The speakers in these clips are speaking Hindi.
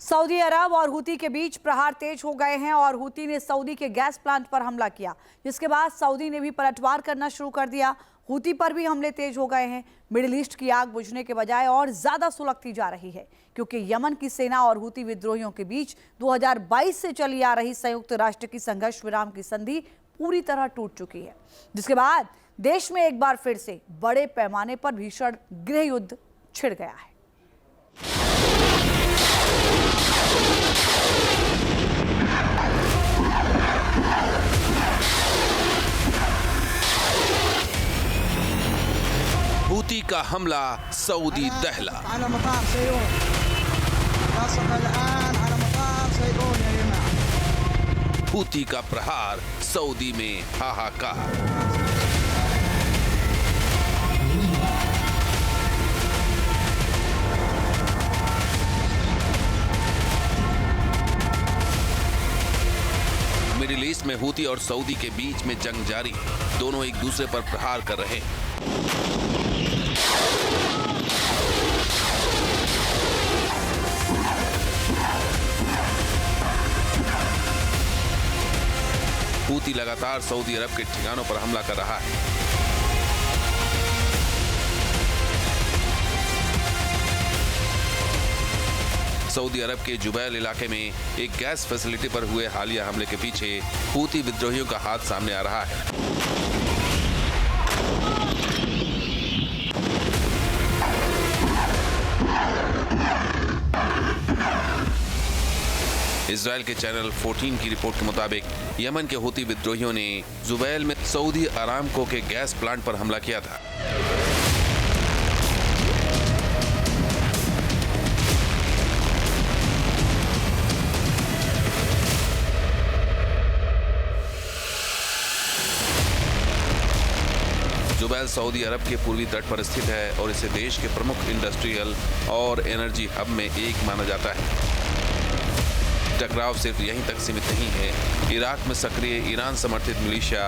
सऊदी अरब और हूती के बीच प्रहार तेज हो गए हैं और हूती ने सऊदी के गैस प्लांट पर हमला किया, जिसके बाद सऊदी ने भी पलटवार करना शुरू कर दिया। हूती पर भी हमले तेज हो गए हैं। मिडिल ईस्ट की आग बुझने के बजाय और ज्यादा सुलगती जा रही है, क्योंकि यमन की सेना और हूती विद्रोहियों के बीच 2022 से चली आ रही संयुक्त राष्ट्र की संघर्ष विराम की संधि पूरी तरह टूट चुकी है, जिसके बाद देश में एक बार फिर से बड़े पैमाने पर भीषण गृह युद्ध छिड़ गया है। हूती का हमला, सऊदी दहला। हूती का प्रहार, सऊदी में हाहाकार। मिडिल ईस्ट में हूती और सऊदी के बीच में जंग जारी, दोनों एक दूसरे पर प्रहार कर रहे हैं। हूती लगातार सऊदी अरब के ठिकानों पर हमला कर रहा है। सऊदी अरब के जुबैल इलाके में एक गैस फैसिलिटी पर हुए हालिया हमले के पीछे हूती विद्रोहियों का हाथ सामने आ रहा है। इजराइल के चैनल 14 की रिपोर्ट के मुताबिक यमन के हूती विद्रोहियों ने जुबैल में सऊदी अरामको के गैस प्लांट पर हमला किया था। जुबैल सऊदी अरब के पूर्वी तट पर स्थित है और इसे देश के प्रमुख इंडस्ट्रियल और एनर्जी हब में एक माना जाता है। टकराव सिर्फ यहीं तक सीमित नहीं है। इराक में सक्रिय ईरान समर्थित मिलिशिया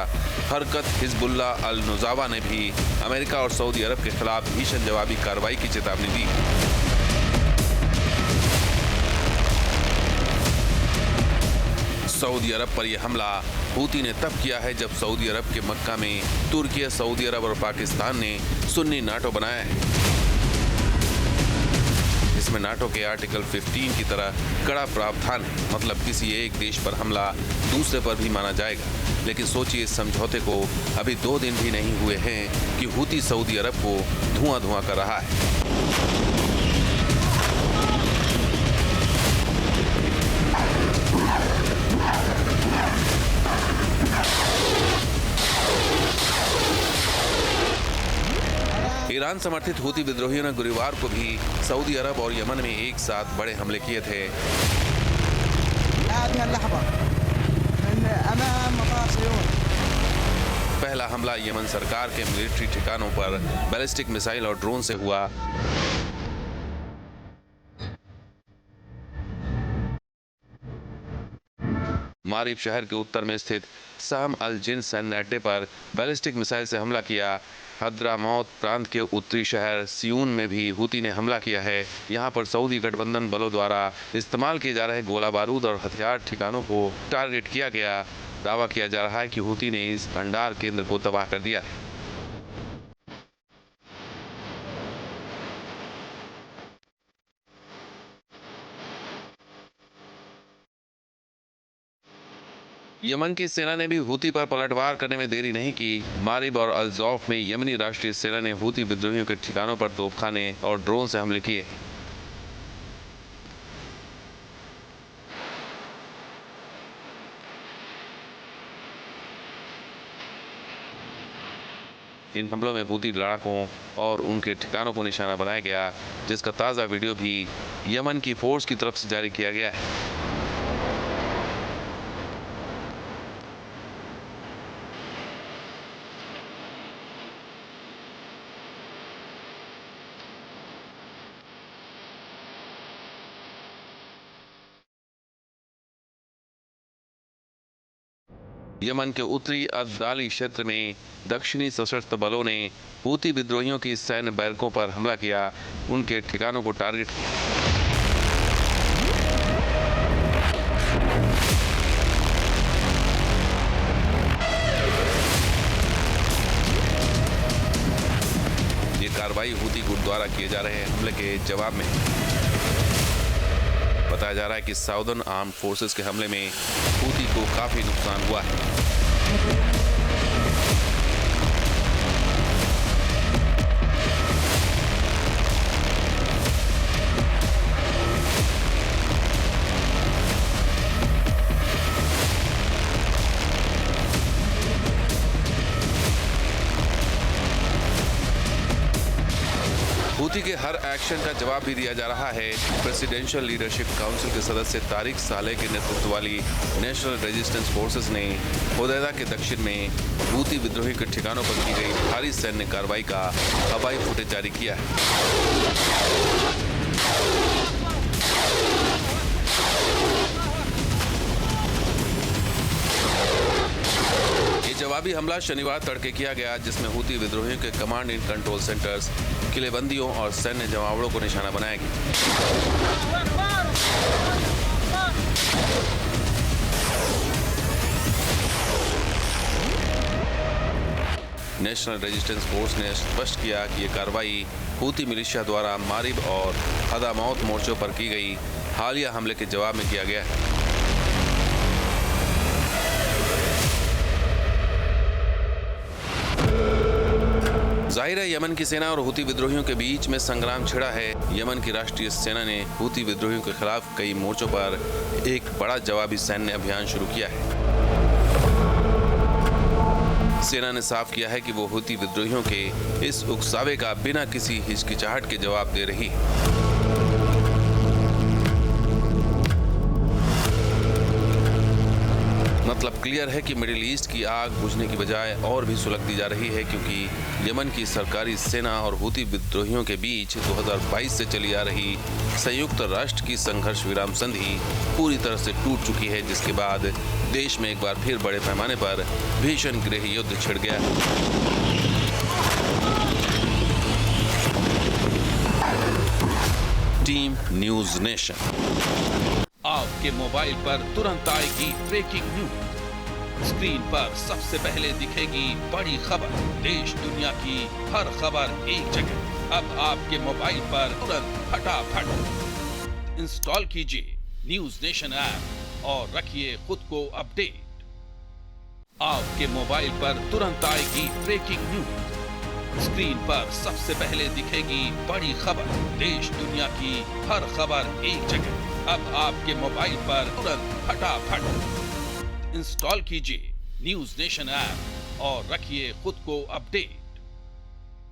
हरकत हिजबुल्लाह अल नुज़ावा ने भी अमेरिका और सऊदी अरब के खिलाफ भीषण जवाबी कार्रवाई की चेतावनी दी। सऊदी अरब पर यह हमला हूती ने तब किया है जब सऊदी अरब के मक्का में तुर्की, सऊदी अरब और पाकिस्तान ने सुन्नी नाटो बनाया है। इसमें नाटो के आर्टिकल 15 की तरह कड़ा प्रावधान है, मतलब किसी एक देश पर हमला दूसरे पर भी माना जाएगा। लेकिन सोचिए, इस समझौते को अभी 2 दिन भी नहीं हुए हैं कि हूती सऊदी अरब को धुआं कर रहा है। ईरान समर्थित हूती विद्रोहियों ने गुरुवार को भी सऊदी अरब और यमन में एक साथ बड़े हमले किए थे। पहला हमला यमन सरकार के मिलिट्री ठिकानों पर बैलिस्टिक मिसाइल और ड्रोन से हुआ। मारिब शहर के उत्तर में स्थित साम अल जिन सैन्य अड्डे पर बैलिस्टिक मिसाइल से हमला किया। हद्रामौत प्रांत के उत्तरी शहर सियून में भी हूती ने हमला किया है। यहाँ पर सऊदी गठबंधन बलों द्वारा इस्तेमाल किए जा रहे गोला बारूद और हथियार ठिकानों को टारगेट किया गया। दावा किया जा रहा है कि हूती ने इस भंडार केंद्र को तबाह कर दिया। यमन की सेना ने भी हूती पर पलटवार करने में देरी नहीं की। मारिब और अल ज़ौफ में यमनी राष्ट्रीय सेना ने हूती विद्रोहियों के ठिकानों पर तोपखाने और ड्रोन से हमले किए। इन हमलों में हूती लड़ाकों और उनके ठिकानों को निशाना बनाया गया, जिसका ताज़ा वीडियो भी यमन की फोर्स की तरफ से जारी किया गया है। यमन के उत्तरी अज़दाली क्षेत्र में दक्षिणी सशस्त्र बलों ने हूती विद्रोहियों की सैन्य बैरकों पर हमला किया, उनके ठिकानों को टारगेट किया। द्वारा किए जा रहे हमले के जवाब में। बताया जा रहा है कि साउदर्न आर्म्ड फोर्सेस के हमले में हूती को काफी नुकसान हुआ है। हूती के हर एक्शन का जवाब भी दिया जा रहा है। प्रेसिडेंशियल लीडरशिप काउंसिल के सदस्य तारिक सालेह के नेतृत्व वाली नेशनल रेजिस्टेंस फोर्सेस ने होदैदा के दक्षिण में हूती विद्रोही के ठिकानों पर की गई भारी सैन्य कार्रवाई का हवाई फुटेज जारी किया है। जवाबी हमला शनिवार तड़के किया गया, जिसमें हूती विद्रोहियों के कमांड इन कंट्रोल सेंटर्स, किलेबंदियों और सैन्य जमावड़ों को निशाना बनाया गया। नेशनल रेजिस्टेंस फोर्स ने स्पष्ट किया कि यह कार्रवाई हूती मिलिशिया द्वारा मारिब और हदामौत मोर्चों पर की गई हालिया हमले के जवाब में किया गया है। जाहिर है यमन की सेना और हूती विद्रोहियों के बीच में संग्राम छिड़ा है। यमन की राष्ट्रीय सेना ने हूती विद्रोहियों के खिलाफ कई मोर्चों पर एक बड़ा जवाबी सैन्य अभियान शुरू किया है। सेना ने साफ किया है कि वो हूती विद्रोहियों के इस उकसावे का बिना किसी हिचकिचाहट के जवाब दे रही है। मतलब क्लियर है कि मिडिल ईस्ट की आग बुझने की बजाय और भी सुलगती जा रही है, क्योंकि यमन की सरकारी सेना और हूती विद्रोहियों के बीच 2022 से चली आ रही संयुक्त राष्ट्र की संघर्ष विराम संधि पूरी तरह से टूट चुकी है, जिसके बाद देश में एक बार फिर बड़े पैमाने पर भीषण गृह युद्ध छिड़ गया है। Team news nation. आपके मोबाइल पर तुरंत आएगी ब्रेकिंग न्यूज। स्क्रीन पर सबसे पहले दिखेगी बड़ी खबर। देश दुनिया की हर खबर एक जगह। अब आपके मोबाइल पर तुरंत फटाफट इंस्टॉल कीजिए न्यूज नेशन ऐप और रखिए खुद को अपडेट। आपके मोबाइल पर तुरंत आएगी ब्रेकिंग न्यूज। स्क्रीन पर सबसे पहले दिखेगी बड़ी खबर। देश दुनिया की हर खबर एक जगह। अब आपके मोबाइल पर तुरंत फटाफट इंस्टॉल कीजिए न्यूज नेशन ऐप और रखिए खुद को अपडेट।